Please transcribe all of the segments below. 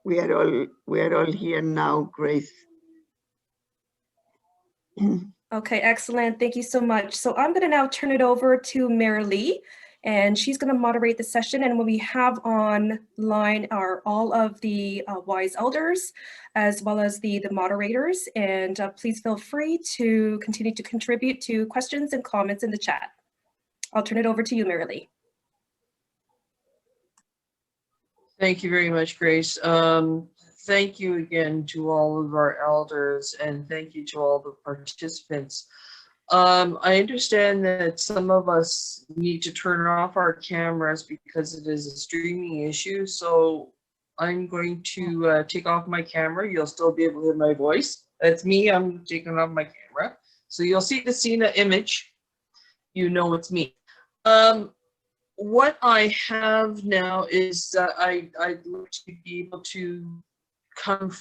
we are all here now, Grace. Okay, excellent. Thank you so much. So I'm going to now turn it over to Mary Lee, and she's going to moderate the session. And when we have online are all of the wise elders, as well as the moderators. And please feel free to continue to contribute to questions and comments in the chat. I'll turn it over to you, Mary Lee. Thank you very much, Grace. Thank you again to all of our elders, and thank you to all the participants. I understand that some of us need to turn off our cameras because it is a streaming issue, so I'm going to take off my camera. You'll still be able to hear my voice. That's me, I'm taking off my camera. So you'll see the Sina image. You know it's me. What I have now is I'd like to be able to come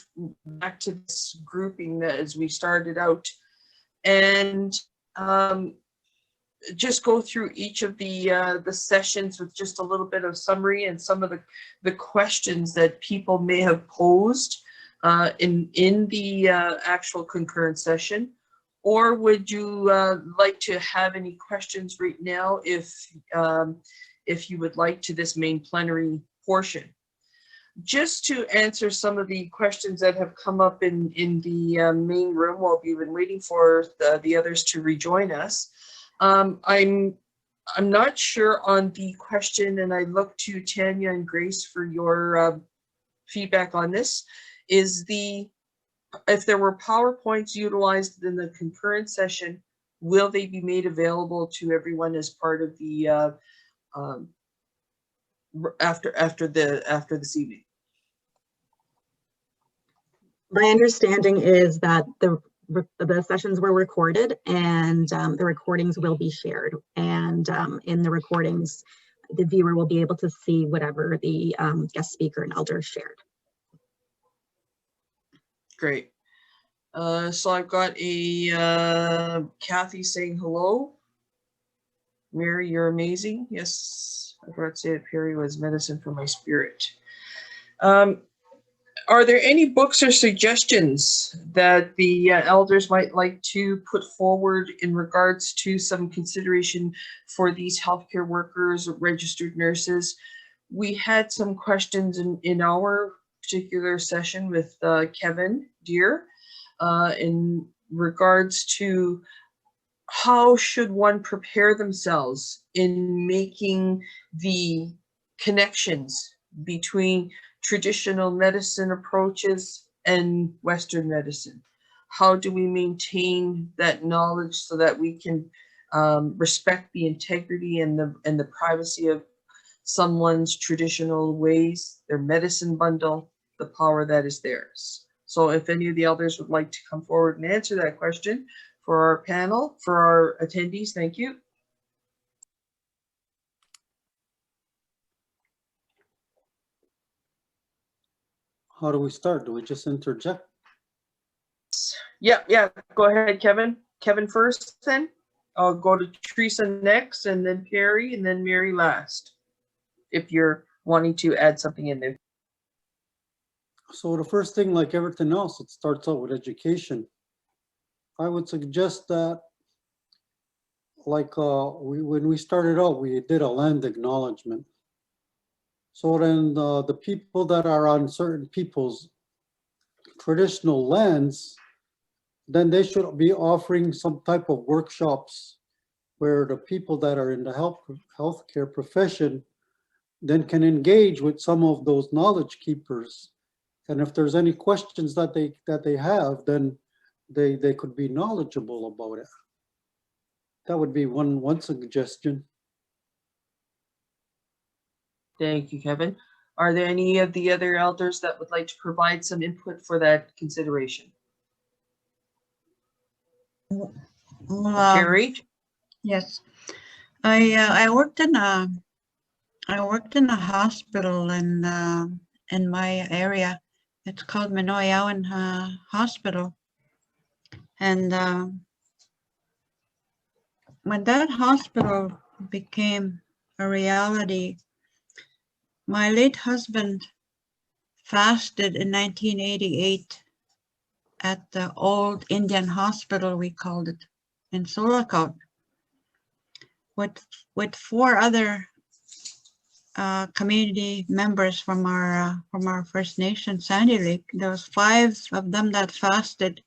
back to this grouping that as we started out, and just go through each of the sessions with just a little bit of summary and some of the questions that people may have posed in the actual concurrent session. Or would you like to have any questions right now if you would like to this main plenary portion? Just to answer some of the questions that have come up in the main room while we've been waiting for the others to rejoin us. I'm not sure on the question, and I look to Tanya and Grace for your feedback on this. If there were PowerPoints utilized in the concurrent session, will they be made available to everyone as part of the after this evening? My understanding is that the sessions were recorded, and the recordings will be shared. And in the recordings, the viewer will be able to see whatever the guest speaker and elder shared. Great. So I've got a Kathy saying hello. Mary, you're amazing. Yes, I forgot to say that Perry was medicine for my spirit. Are there any books or suggestions that the elders might like to put forward in regards to some consideration for these healthcare workers or registered nurses? We had some questions in our particular session with Kevin Deere in regards to how should one prepare themselves in making the connections between traditional medicine approaches and Western medicine? How do we maintain that knowledge so that we can respect the integrity and the privacy of someone's traditional ways, their medicine bundle, the power that is theirs? So if any of the elders would like to come forward and answer that question for our panel, for our attendees, thank you. How do we start? Do we just interject? Yeah, go ahead, Kevin. Kevin first, then. I'll go to Teresa next, and then Perry, and then Mary last, if you're wanting to add something in there. So the first thing, like everything else, it starts out with education. I would suggest that, like when we started out, we did a land acknowledgement. So then the people that are on certain people's traditional lands, then they should be offering some type of workshops where the people that are in the healthcare profession then can engage with some of those knowledge keepers. And if there's any questions that they have, then they could be knowledgeable about it. That would be one suggestion. Thank you, Kevin. Are there any of the other elders that would like to provide some input for that consideration? Terry? Yes, I worked in a hospital in my area. It's called Mino-Bimaadziwin Hospital, and when that hospital became a reality, my late husband fasted in 1988 at the old Indian hospital, we called it, in Solacot, with 4 other community members from our First Nation Sandy Lake. There was 5 of them that fasted.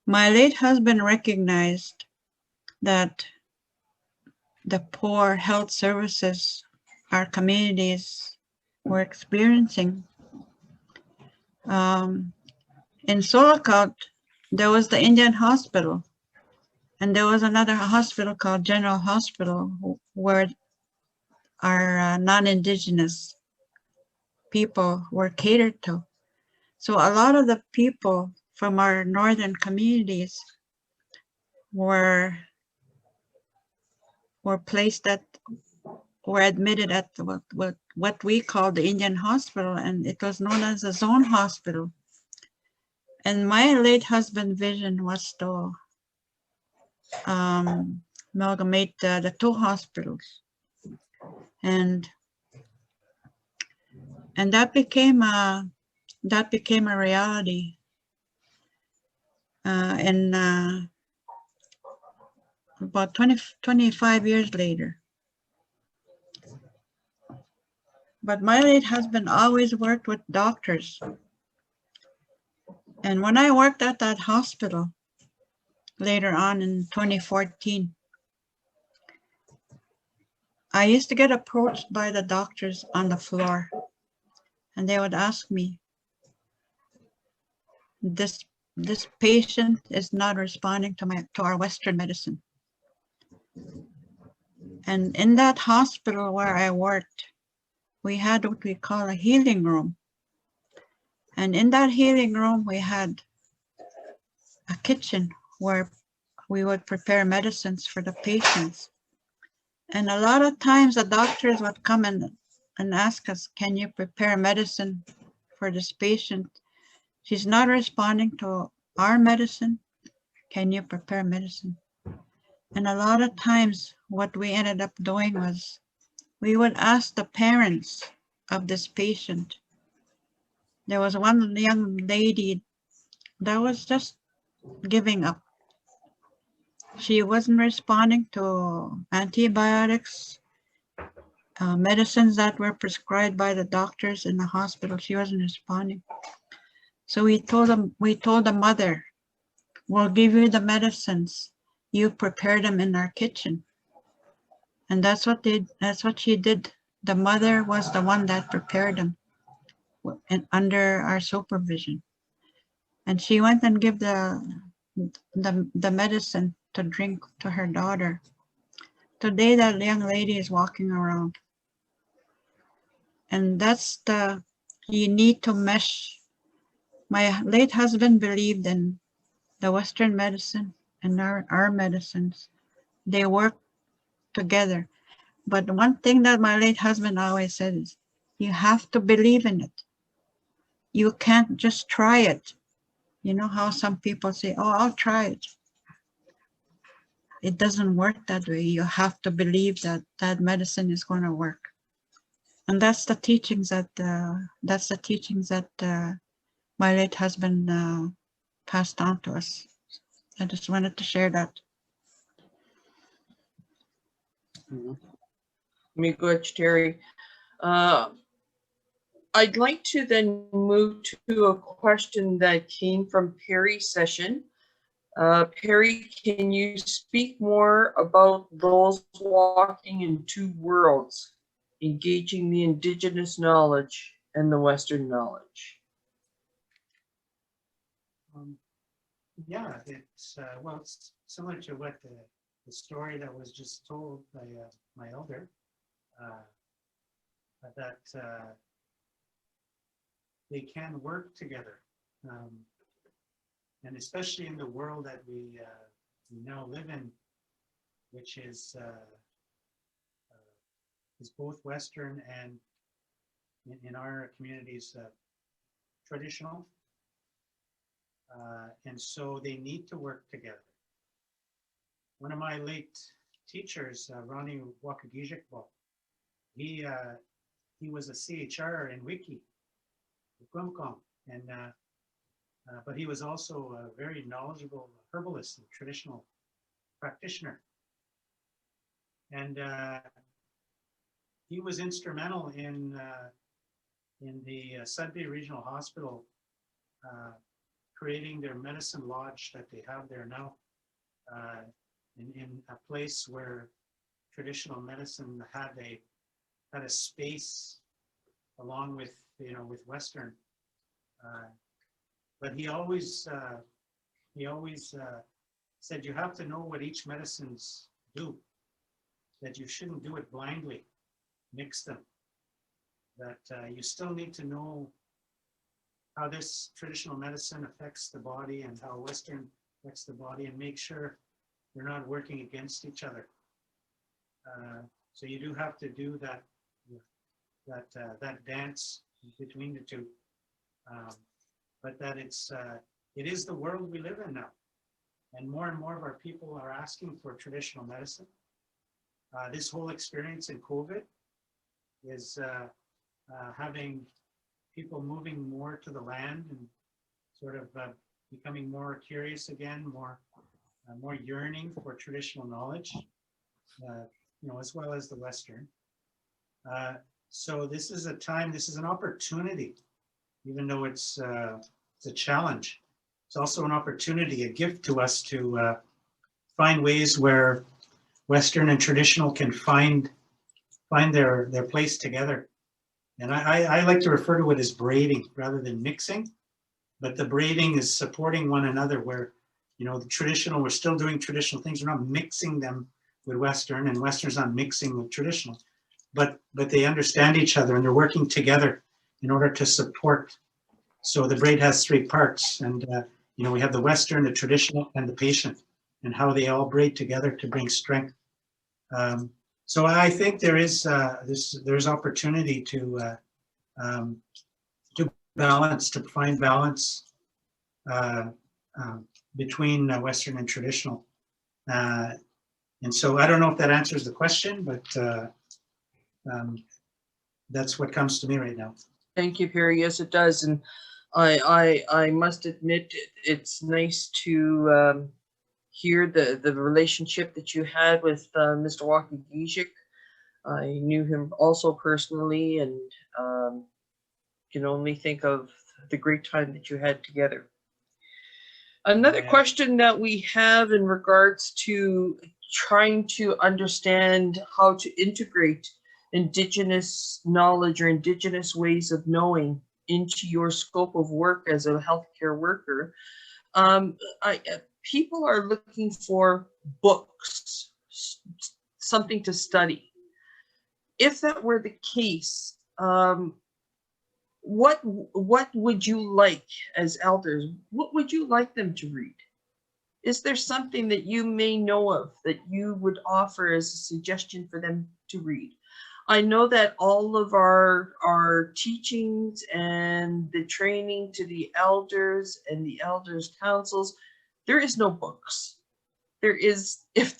My late husband recognized that the poor health services our communities were experiencing. In Solacot, there was the Indian hospital, and there was another hospital called General Hospital where our non-Indigenous people were catered to. So a lot of the people from our northern communities were admitted at what we call the Indian hospital, and it was known as a zone hospital. And my late husband's vision was to amalgamate the 2 hospitals, and that became a reality. And about 25 years later. But my late husband always worked with doctors. And when I worked at that hospital later on in 2014, I used to get approached by the doctors on the floor, and they would ask me, this patient is not responding to our Western medicine. And in that hospital where I worked, we had what we call a healing room. And in that healing room, we had a kitchen where we would prepare medicines for the patients. And a lot of times the doctors would come and ask us, can you prepare medicine for this patient? She's not responding to our medicine. Can you prepare medicine? And a lot of times what we ended up doing was we would ask the parents of this patient. There was one young lady that was just giving up. She wasn't responding to antibiotics, medicines that were prescribed by the doctors in the hospital. She wasn't responding. So we told the mother, we'll give you the medicines. You prepare them in our kitchen. And that's what she did. The mother was the one that prepared them under our supervision. And she went and gave the medicine to drink to her daughter. Today, that young lady is walking around. And that's you need to mesh. My late husband believed in the Western medicine and our medicines. They work together. But one thing that my late husband always said is, you have to believe in it. You can't just try it. You know how some people say, oh, I'll try it. It doesn't work that way. You have to believe that that medicine is going to work. And that's the teachings that my late husband passed on to us. I just wanted to share that. Me good, Terry. I'd like to then move to a question that came from Perry's session. Perry, can you speak more about those walking in 2 worlds, engaging the Indigenous knowledge and the Western knowledge? Yeah, it's well, it's similar to what the story that was just told by my elder, that they can work together, and especially in the world that we now live in, which is both Western and in our communities traditional. And so they need to work together. One of my late teachers, Ronnie Wakagijikbo, he was a CHR in Wiki, Grumcom, and but he was also a very knowledgeable herbalist and traditional practitioner. And he was instrumental in the Sudbury Regional Hospital creating their medicine lodge that they have there now, in a place where traditional medicine had a space along with, with Western. But he always said you have to know what each medicines do, that you shouldn't do it blindly, mix them, that you still need to know how this traditional medicine affects the body and how Western affects the body, and make sure they're not working against each other. So you do have to do that dance between the two, but that it is the world we live in now, and more of our people are asking for traditional medicine. This whole experience in COVID is having people moving more to the land and sort of becoming more curious again, more yearning for traditional knowledge, as well as the Western. So this is a time, this is an opportunity, even though it's a challenge. It's also an opportunity, a gift to us to find ways where Western and traditional can find their place together. And I like to refer to it as braiding rather than mixing, but the braiding is supporting one another, where, the traditional, we're still doing traditional things. We're not mixing them with Western, and Western's not mixing with traditional, but they understand each other and they're working together in order to support. So the braid has three parts, and we have the Western, the traditional, and the patient, and how they all braid together to bring strength. So I think there is there's opportunity to balance, to find balance between Western and traditional. And so I don't know if that answers the question, but that's what comes to me right now. Thank you, Perry. Yes, it does. And I must admit, it's nice to hear the relationship that you had with Mr. Wakagijic. I knew him also personally, and can only think of the great time that you had together. Another question that we have in regards to trying to understand how to integrate Indigenous knowledge or Indigenous ways of knowing into your scope of work as a healthcare worker. People are looking for books, something to study. If that were the case, what would you like as elders? What would you like them to read? Is there something that you may know of that you would offer as a suggestion for them to read? I know that all of our teachings and the training to the elders and the elders councils, there is no books. There is, if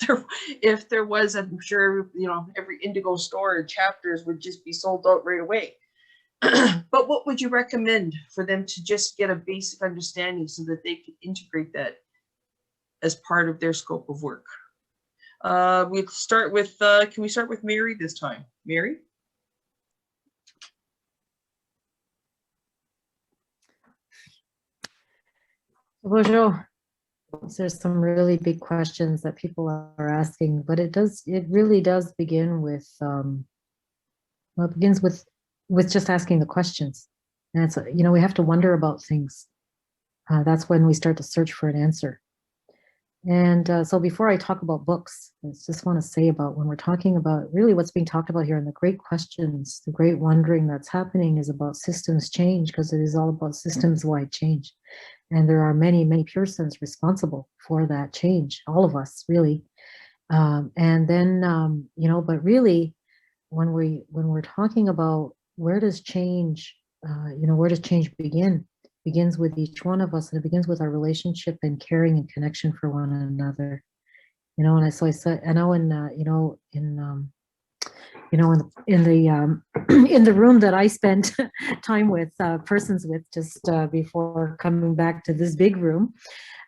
there was, I'm sure, every Indigo store and chapters would just be sold out right away. But what would you recommend for them to just get a basic understanding so that they could integrate that as part of their scope of work? We'll start with, can we start with Mary this time? Mary? Bonjour. There's some really big questions that people are asking, but it really does begin with, well, it begins with just asking the questions. And it's, we have to wonder about things. That's when we start to search for an answer. And so before I talk about books, I just want to say about when we're talking about really what's being talked about here and the great questions, the great wondering that's happening is about systems change, because it is all about systems-wide change. And there are many, many persons responsible for that change, all of us, really. And then, but really, when we're talking about where does change, where does change begin? Begins with each one of us, and it begins with our relationship and caring and connection for one another. And so I said, I know in you know, in the in the room that I spent time with persons with just before coming back to this big room,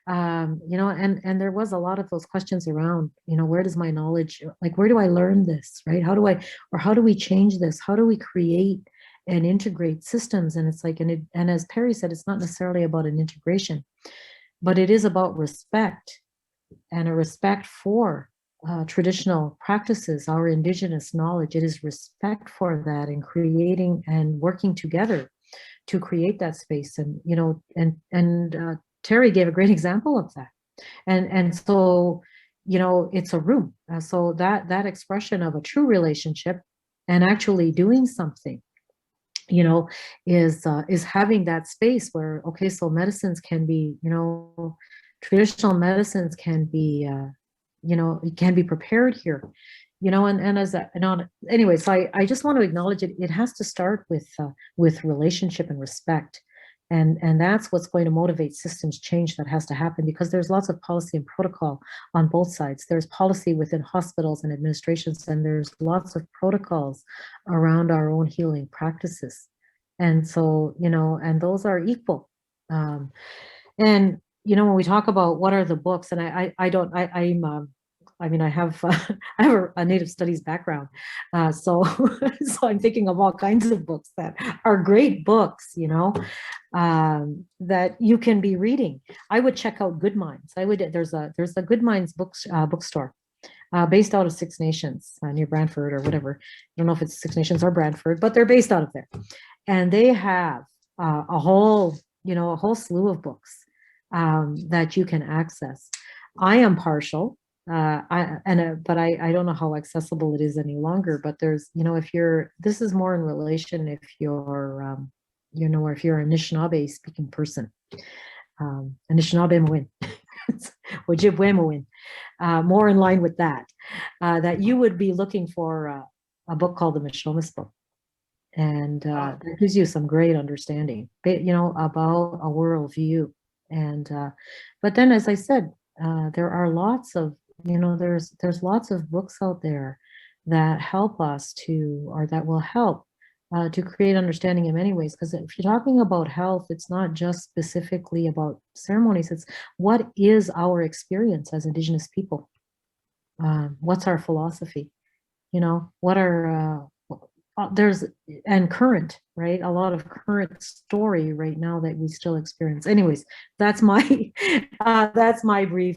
you know, and there was a lot of those questions around, you know, where does my knowledge, like, where do I learn this, right? How do we change this? How do we create and integrate systems? And it's like, and as Perry said, it's not necessarily about an integration, but it is about respect, and a respect for traditional practices, our Indigenous knowledge. It is respect for that, and creating and working together to create that space. And, you know, and Terry gave a great example of that. And so, you know, it's a room. So that expression of a true relationship and actually doing something, you know, is having that space where, okay, so medicines can be, you know, traditional medicines can be, you know, it can be prepared here, you know, and as a, and on, anyway, so I just want to acknowledge it. It has to start with relationship and respect. And that's what's going to motivate systems change that has to happen, because there's lots of policy and protocol on both sides. There's policy within hospitals and administrations, and there's lots of protocols around our own healing practices. And so, you know, and those are equal. And, you know, when we talk about what are the books, and I mean, I have a Native Studies background, so so I'm thinking of all kinds of books that are great books, you know, that you can be reading. I would check out Good Minds. There's a Good Minds bookstore based out of Six Nations near Brantford or whatever. I don't know if it's Six Nations or Brantford, but they're based out of there, and they have a whole slew of books that you can access. I am partial. But I don't know how accessible it is any longer, but there's, you know, this is more in relation if you're, you know, or if you're an Anishinaabe speaking person, Anishinaabe Ojibwe, more in line with that, that you would be looking for a book called the Mishomis book. And that gives you some great understanding, you know, about a worldview. And, but then, as I said, there are lots of, you know, there's lots of books out there that help us to, or that will help to create understanding in many ways. Because if you're talking about health, it's not just specifically about ceremonies. It's what is our experience as Indigenous people? What's our philosophy? You know, what are, and current, right? A lot of current story right now that we still experience. Anyways, that's my brief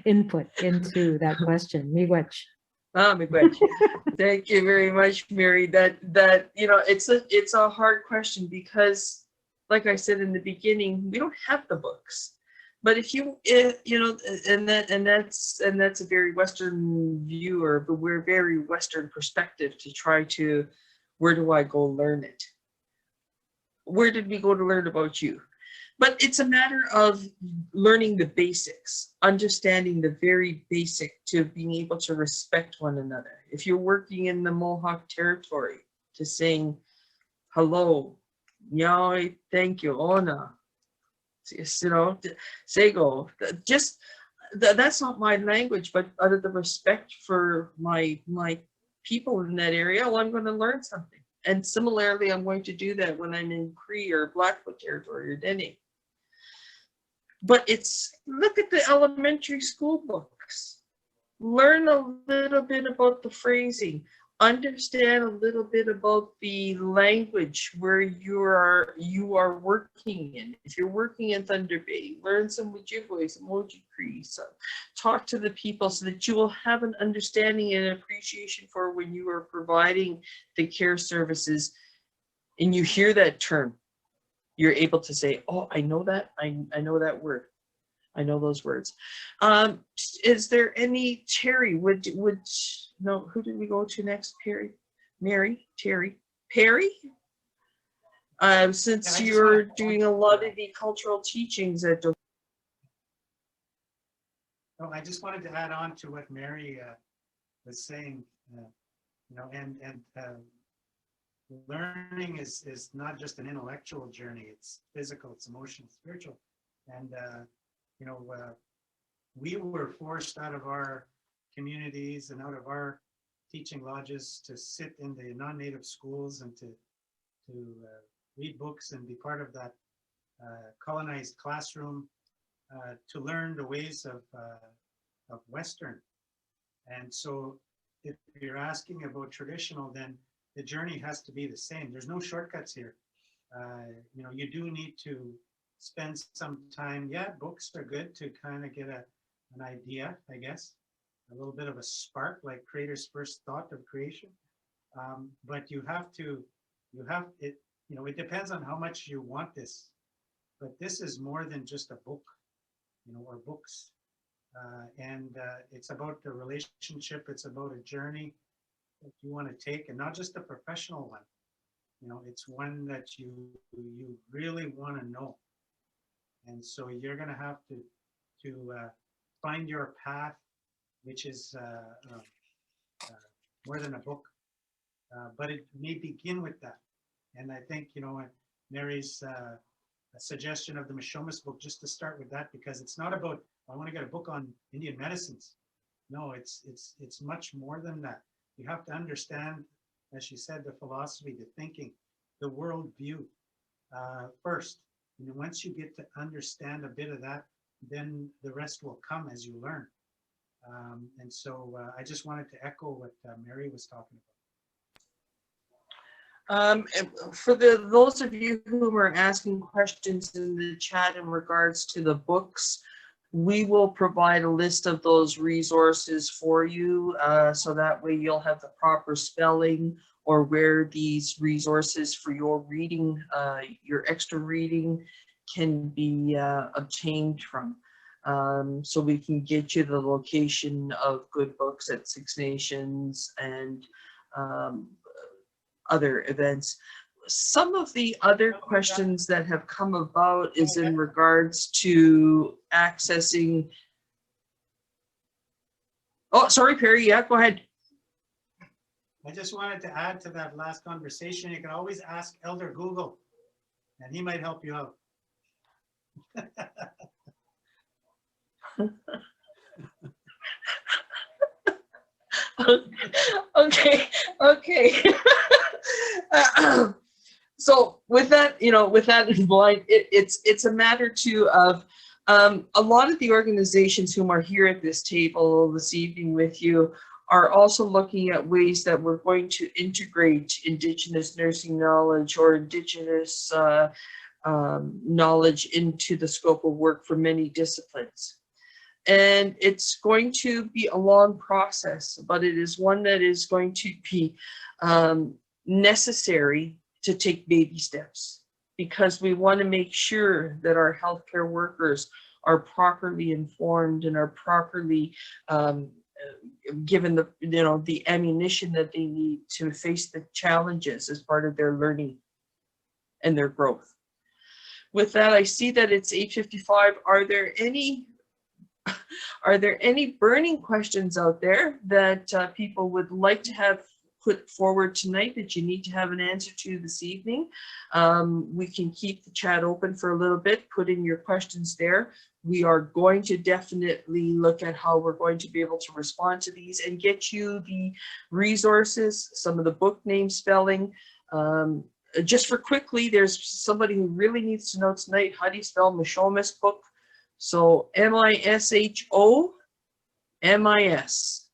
input into that question. Miigwech. Miigwech. Thank you very much, Mary. That you know, it's a hard question, because, like I said in the beginning, we don't have the books. But if you know, and that's a very Western view, or we're very Western perspective to try to, where do I go learn it? Where did we go to learn about you? But it's a matter of learning the basics, understanding the very basic, to being able to respect one another. If you're working in the Mohawk territory, to saying hello, nyai, thank you, ona, you know, sego, just that's not my language, but out of the respect for my people in that area, well, I'm going to learn something. And similarly, I'm going to do that when I'm in Cree or Blackfoot territory or Dene. But it's, look at the elementary school books. Learn a little bit about the phrasing. Understand a little bit about the language where you are working in. If you're working in Thunder Bay, learn some Ojibwe, some Oji Cree. So talk to the people so that you will have an understanding and appreciation for when you are providing the care services, and you hear that term, you're able to say, oh, I know that. I know that word. I know those words. Is there any, Terry, no, who did we go to next? Perry, Mary, Terry, Perry? Since you're doing a lot of the cultural teachings at the... Oh, I just wanted to add on to what Mary was saying, you know, and learning is not just an intellectual journey, it's physical, it's emotional, spiritual. And, you know, we were forced out of our communities and out of our teaching lodges to sit in the non-native schools and to read books and be part of that colonized classroom to learn the ways of Western. And so if you're asking about traditional, then the journey has to be the same. There's no shortcuts here. You know, you do need to spend some time. Yeah, books are good to kind of get an idea, I guess, a little bit of a spark, like creator's first thought of creation. But you have it, you know, it depends on how much you want this, but this is more than just a book, you know, or books. And it's about the relationship. It's about a journey that you want to take, and not just a professional one. You know, it's one that you really want to know. And so you're going to have to find your path, which is more than a book, but it may begin with that. And I think, you know, Mary's a suggestion of the Mishomis book, just to start with that, because it's not about, I want to get a book on Indian medicines. No, it's much more than that. You have to understand, as she said, the philosophy, the thinking, the world view first. And once you get to understand a bit of that, then the rest will come as you learn. And so I just wanted to echo what Mary was talking about. For those of you who are asking questions in the chat in regards to the books, we will provide a list of those resources for you, so that way you'll have the proper spelling or where these resources for your reading, your extra reading, can be obtained from. So we can get you the location of good books at Six Nations and other events. Some of the other questions that have come about is in regards to accessing. Oh, sorry, Perry. Yeah, go ahead. I just wanted to add to that last conversation. You can always ask Elder Google, and he might help you out. Okay. So with that, you know, with that in mind, it's a matter too of a lot of the organizations whom are here at this table this evening with you are also looking at ways that we're going to integrate Indigenous nursing knowledge or Indigenous knowledge into the scope of work for many disciplines. And it's going to be a long process, but it is one that is going to be necessary to take baby steps, because we want to make sure that our healthcare workers are properly informed and are properly given the, you know, the ammunition that they need to face the challenges as part of their learning and their growth. With that, I see that it's 8:55. Are there any burning questions out there that people would like to have put forward tonight that you need to have an answer to this evening? We can keep the chat open for a little bit. Put in your questions there. We are going to definitely look at how we're going to be able to respond to these and get you the resources, some of the book name spelling. Just for quickly, there's somebody who really needs to know tonight, how do you spell Mishomis book? So M-I-S-H-O-M-I-S.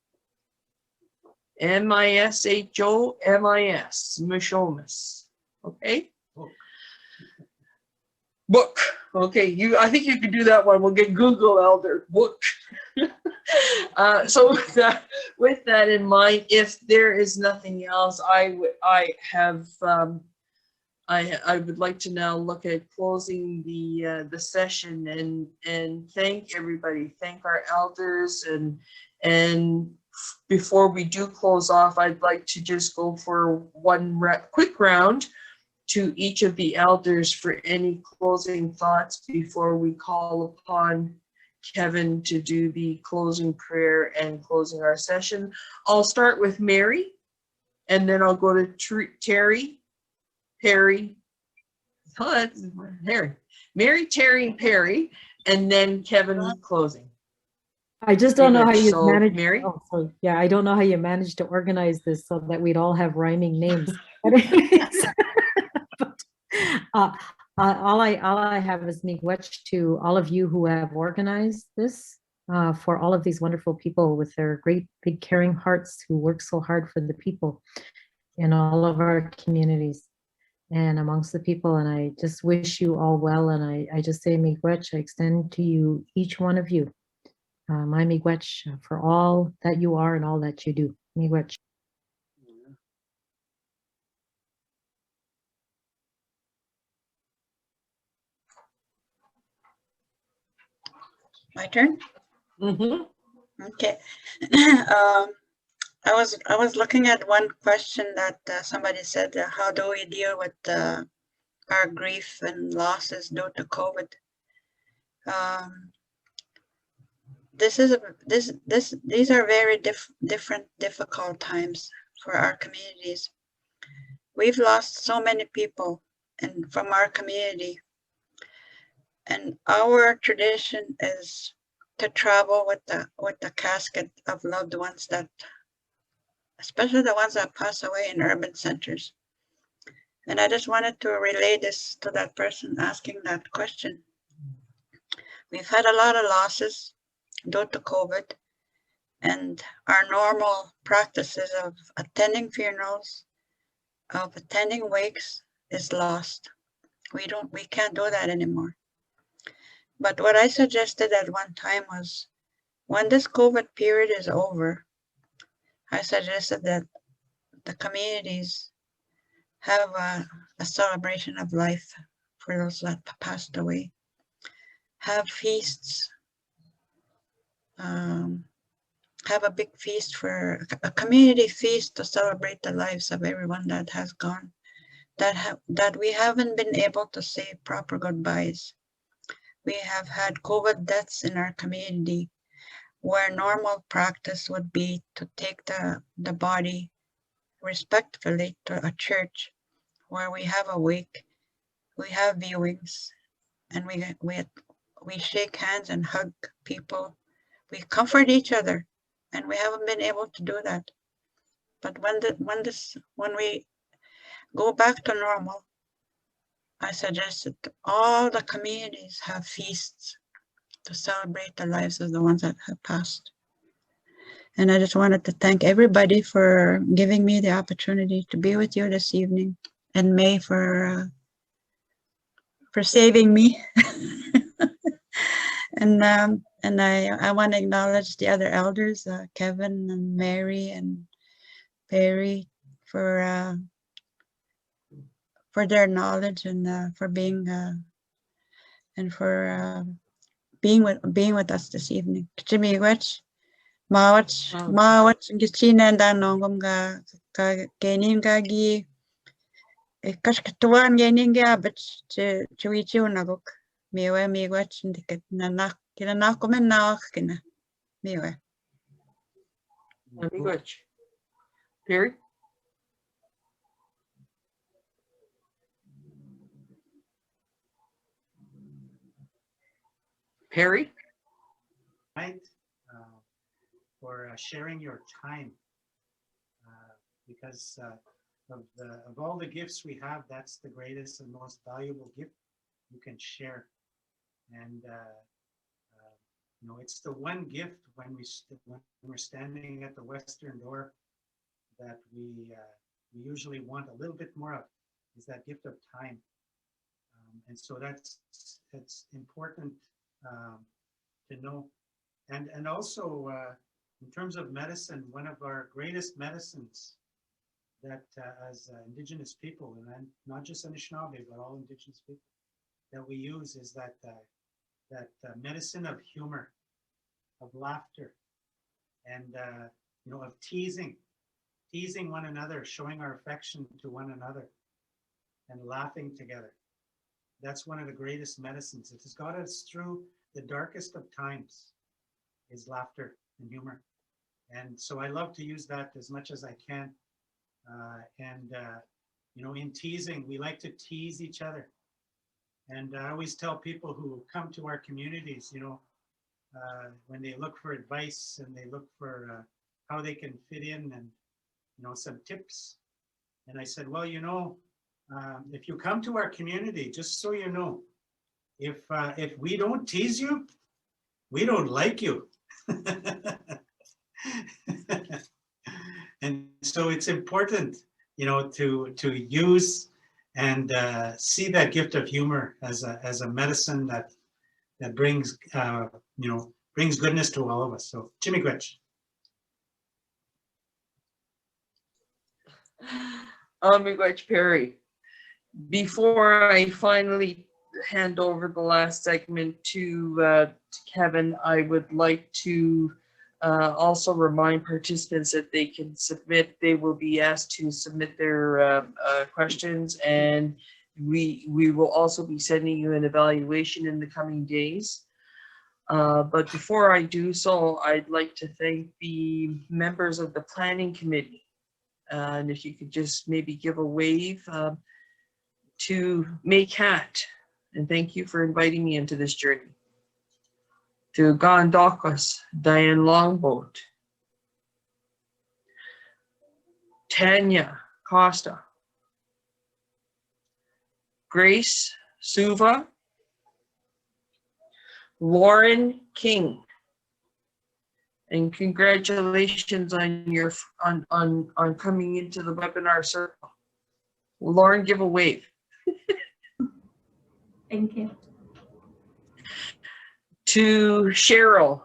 M-I-S-H-O-M-I-S, Mishomis. Okay? Book. Okay, I think you can do that one. We'll get Google Elder book. So with that in mind, if there is nothing else, I would like to now look at closing the session and thank everybody, thank our elders, and before we do close off, I'd like to just go for one quick round to each of the elders for any closing thoughts before we call upon Kevin to do the closing prayer and closing our session. I'll start with Mary, and then I'll go to Terry, Perry, Mary, Terry, and Perry, and then Kevin closing. I just don't know how you So, managed. Mary? Oh, so yeah, I don't know how you managed to organize this so that we'd all have rhyming names. But anyways, but, all I have is miigwech to all of you who have organized this, for all of these wonderful people with their great big caring hearts who work so hard for the people in all of our communities and amongst the people. And I just wish you all well. And I just say miigwech, I extend to you, each one of you, my miigwech for all that you are and all that you do. Miigwech. My turn? Mm-hmm. Okay. I was looking at one question that somebody said, how do we deal with our grief and losses due to COVID? These are very different, difficult times for our communities. We've lost so many people and from our community, and our tradition is to travel with the casket of loved ones, that especially the ones that pass away in urban centers. And I just wanted to relay this to that person asking that question. We've had a lot of losses due to COVID, and our normal practices of attending funerals, of attending wakes is lost. We can't do that anymore. But what I suggested at one time was, when this COVID period is over, I suggested that the communities have a celebration of life for those that passed away. Have feasts, have a big feast, for a community feast to celebrate the lives of everyone that has gone, that we haven't been able to say proper goodbyes. We have had COVID deaths in our community, where normal practice would be to take the body respectfully to a church where we have a wake, we have viewings, and we shake hands and hug people. We comfort each other, and we haven't been able to do that. But when we go back to normal, I suggested all the communities have feasts to celebrate the lives of the ones that have passed. And I just wanted to thank everybody for giving me the opportunity to be with you this evening, and May for saving me. And I want to acknowledge the other elders, Kevin and Mary and Perry, for their knowledge and for being with us this evening. Miigwech, mawach gichina dan nongom ga genin ga gi kashkatuan genin ga but chuichu nagok miwe miigwech ndiket nanak kina nakomen nawak kina miwe. Miigwech. Perry? Perry? Right, for sharing your time, because of all the gifts we have, that's the greatest and most valuable gift you can share. And you know, it's the one gift when we're standing at the western door that we usually want a little bit more of, is that gift of time. And so it's important to know. And also in terms of medicine, one of our greatest medicines that as Indigenous people, and not just Anishinaabe, but all Indigenous people, that we use is that medicine of humor, of laughter, and you know, of teasing one another, showing our affection to one another, and laughing together. That's one of the greatest medicines. It has got us through the darkest of times, is laughter and humor. And so I love to use that as much as I can. You know, in teasing, we like to tease each other. And I always tell people who come to our communities, you know, when they look for advice and they look for how they can fit in and, some tips. And I said, well, if you come to our community, just so you know, if we don't tease you, we don't like you. And so it's important, to use and see that gift of humor as a medicine that brings, brings goodness to all of us. So, Chimiquetch. Miigwech Perry. Before I finally hand over the last segment to Kevin, I would like to also remind participants that they can submit. They will be asked to submit their questions, and we will also be sending you an evaluation in the coming days. But before I do so, I'd like to thank the members of the Planning Committee. And if you could just maybe give a wave to May Cat, and thank you for inviting me into this journey. To Gondokos, Diane Longboat, Tanya Costa, Grace Suva, Lauren King, and congratulations on your on coming into the webinar circle. Lauren, give a wave. Thank you. To Cheryl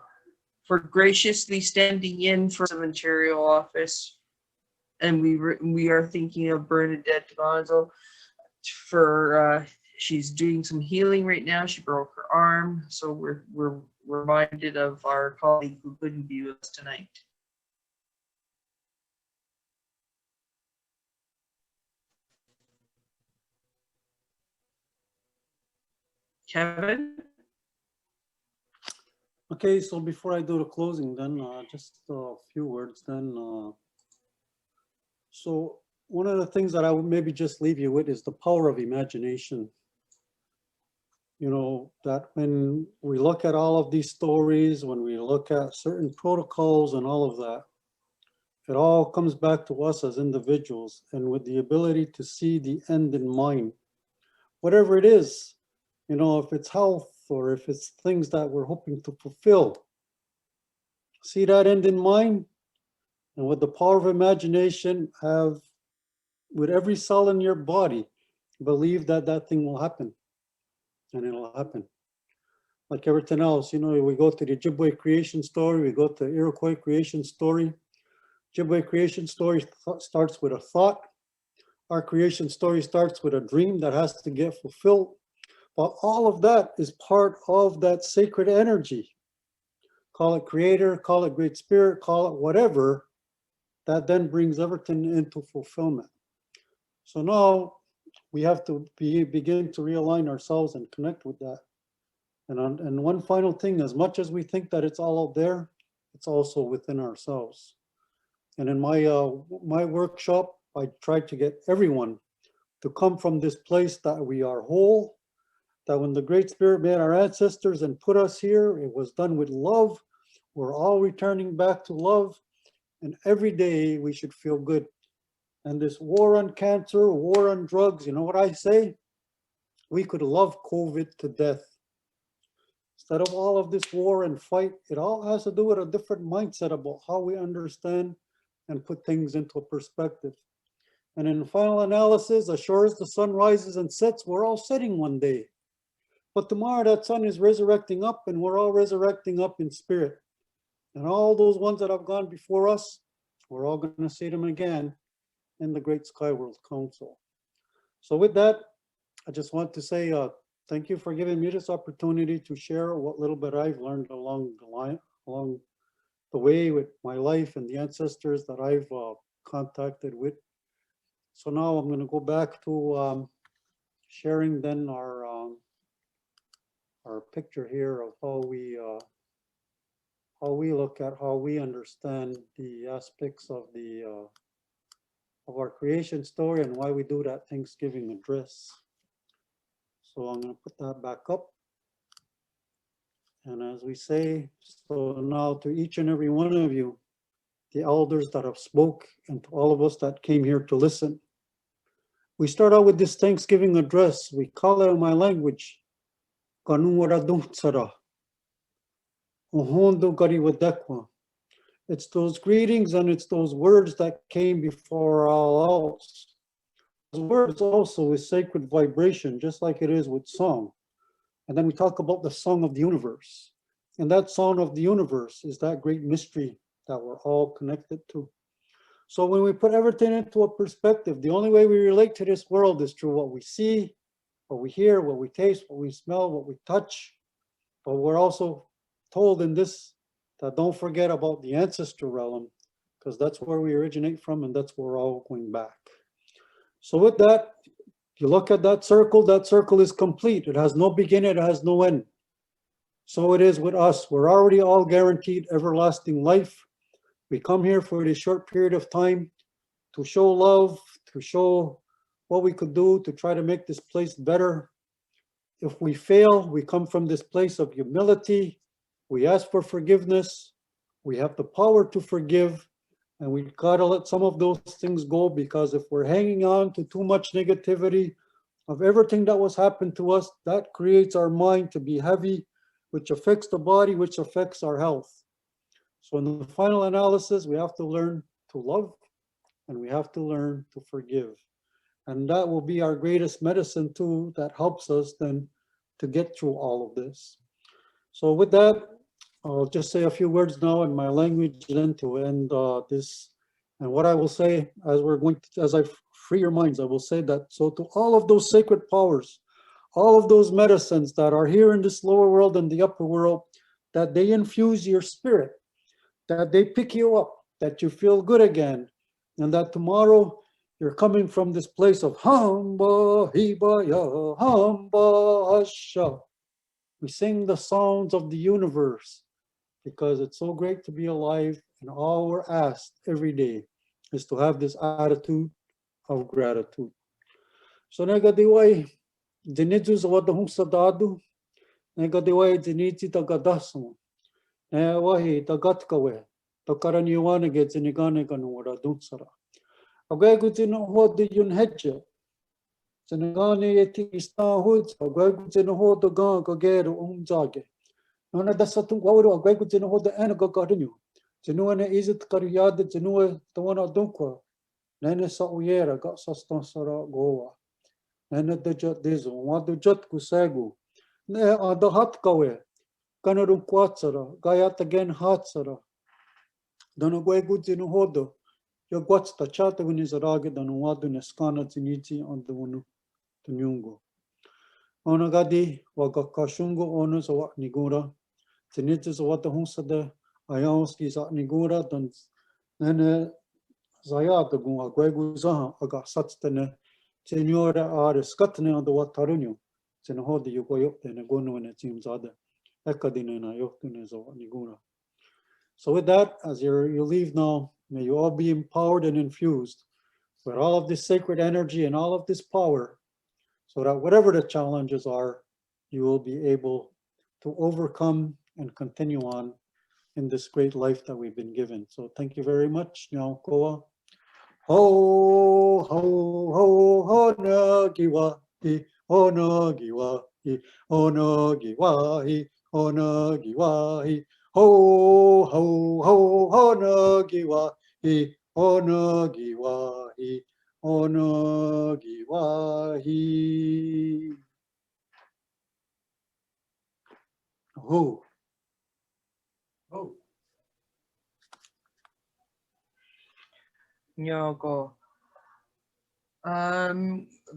for graciously standing in for the Ontario office, and we are thinking of Bernadette Gonzo for she's doing some healing right now. She broke her arm, so we're reminded of our colleague who couldn't be with us tonight. Kevin? Okay, so before I do the closing, then just a few words then. So one of the things that I would maybe just leave you with is the power of imagination. That when we look at all of these stories, when we look at certain protocols and all of that, it all comes back to us as individuals and with the ability to see the end in mind. Whatever it is, if it's health or if it's things that we're hoping to fulfill, see that end in mind, and with the power of imagination, have with every cell in your body, believe that that thing will happen, and it'll happen. Like everything else, we go to the Ojibwe creation story, we go to the Iroquois creation story. Ojibwe creation story starts with a thought. Our creation story starts with a dream that has to get fulfilled. But all of that is part of that sacred energy. Call it creator, call it great spirit, call it whatever, that then brings everything into fulfillment. So now we have to begin to realign ourselves and connect with that. And one final thing, as much as we think that it's all out there, it's also within ourselves. And in my workshop, I tried to get everyone to come from this place that we are whole, that when the Great Spirit made our ancestors and put us here, it was done with love. We're all returning back to love, and every day we should feel good. And this war on cancer, war on drugs, you know what I say? We could love COVID to death. Instead of all of this war and fight, it all has to do with a different mindset about how we understand and put things into a perspective. And in the final analysis, as sure as the sun rises and sets, we're all setting one day. But tomorrow that sun is resurrecting up, and we're all resurrecting up in spirit. And all those ones that have gone before us, we're all going to see them again in the Great Sky World Council. So with that, I just want to say thank you for giving me this opportunity to share what little bit I've learned along the way with my life and the ancestors that I've contacted with. So now I'm going to go back to sharing then our picture here of how we look at how we understand the aspects of our creation story and why we do that Thanksgiving address. So I'm going to put that back up. And as we say, so now to each and every one of you, the elders that have spoke, and to all of us that came here to listen. We start out with this Thanksgiving address. We call it in my language, Kanuwaraduntsara, Ohondo Gariwadekwa. It's those greetings and it's those words that came before all else. Those words also is sacred vibration, just like it is with song. And then we talk about the song of the universe. And that song of the universe is that great mystery that we're all connected to. So when we put everything into a perspective, the only way we relate to this world is through what we see, what we hear, what we taste, what we smell, what we touch. But we're also told in this that don't forget about the ancestor realm, because that's where we originate from and that's where we're all going back. So with that, if you look at that circle is complete. It has no beginning, it has no end. So it is with us. We're already all guaranteed everlasting life. We come here for this short period of time to show love, to show what we could do to try to make this place better. If we fail, we come from this place of humility. We ask for forgiveness. We have the power to forgive. And we gotta let some of those things go, because if we're hanging on to too much negativity of everything that was happened to us, that creates our mind to be heavy, which affects the body, which affects our health. So in the final analysis, we have to learn to love and we have to learn to forgive. And that will be our greatest medicine too, that helps us then to get through all of this. So with that, I'll just say a few words now in my language then to end this. And what I will say as we're going to, as I free your minds, I will say that, so to all of those sacred powers, all of those medicines that are here in this lower world and the upper world, that they infuse your spirit, that they pick you up, that you feel good again, and that tomorrow you're coming from this place of Hamba Hibaya, Hamba Asha. We sing the songs of the universe because it's so great to be alive, and all we're asked every day is to have this attitude of gratitude. So negadiwai dinidzu zawadahum sadadu, negadiwai dinidzi tagadasum, wahi tagatkawe, takaraniwane get zinigane ganuara dunsara. Agwegu zino hodi yun hedge, zinigane yeti ista hoods, agwegu zino hoda gan gagero umzage. Nona dasatung wawro agwegu zino hoda anaga garinyu. Zinuane izit kariyad, zinue tawana dunkwa. Nene sa uyera ga sastan sara goa. Nene dejat dezo, wadu jat kusegu. Ne adahat kawe. Kanarun kwatsara, gayat again hatsara. Dano gwegu zinu hodo. Yo gwatsta chata winizarage dano wadu neskana zinizi on the wunu tunyungo. Onagadi wagakashungo ono zawa nigura. Zinizi zawata hunsade. Ayonski za nigura dan nene Zayata gunga gwegu zaha aga satstene senora are skatne on the watarunyo senho de yugoyok ne gonu ne zimzada ekadine na yoktune zo nigura. So with that, as you leave now, may you all be empowered and infused with all of this sacred energy and all of this power, so that whatever the challenges are, you will be able to overcome and continue on in this great life that we've been given. So thank you very much. Nyao koa. Ho, ho, ho, ho, nagiwa, hi, ho, nagiwa, hi, ho, nagiwa, hi, ho, nagiwa, hi, ho, ho, ho, ho, nagiwa, hi, ho, nagiwa, hi, ho, nagiwa, hi. Ho. Oh, Nyoko.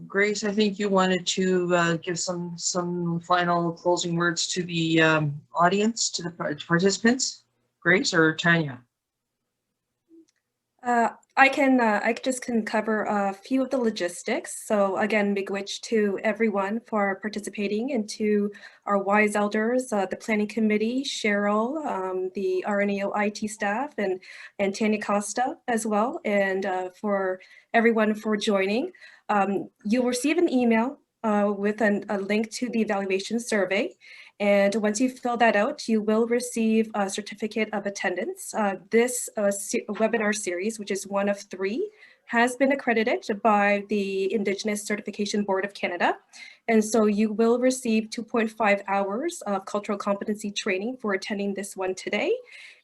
Grace, I think you wanted to give some final closing words to the audience, to the participants. Grace or Tanya? I just can cover a few of the logistics. So again, miigwech to everyone for participating, and to our wise elders, the planning committee, Cheryl, the RNAO IT staff, and Tanya Costa as well, and for everyone for joining. You'll receive an email with a link to the evaluation survey. And once you fill that out, you will receive a certificate of attendance. This webinar series, which is one of 3, has been accredited by the Indigenous Certification Board of Canada. And so you will receive 2.5 hours of cultural competency training for attending this one today.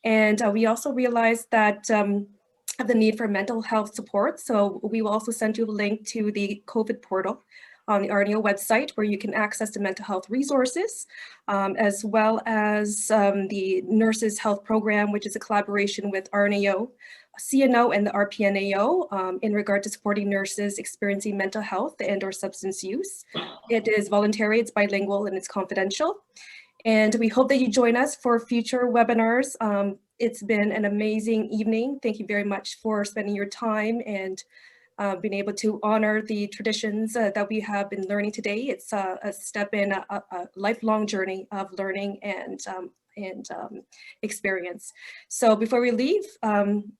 And we also realized that of the need for mental health support. So we will also send you a link to the COVID portal on the RNO website, where you can access the mental health resources, as well as the Nurses Health Program, which is a collaboration with RNAO, CNO, and the RPNAO in regard to supporting nurses experiencing mental health and or substance use. It is voluntary, it's bilingual, and it's confidential. And we hope that you join us for future webinars. It's been an amazing evening. Thank you very much for spending your time and being able to honor the traditions that we have been learning today. It's a step in a lifelong journey of learning and experience. So before we leave,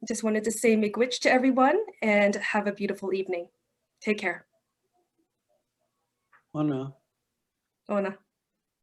just wanted to say miigwech to everyone and have a beautiful evening. Take care. Ana. Ona.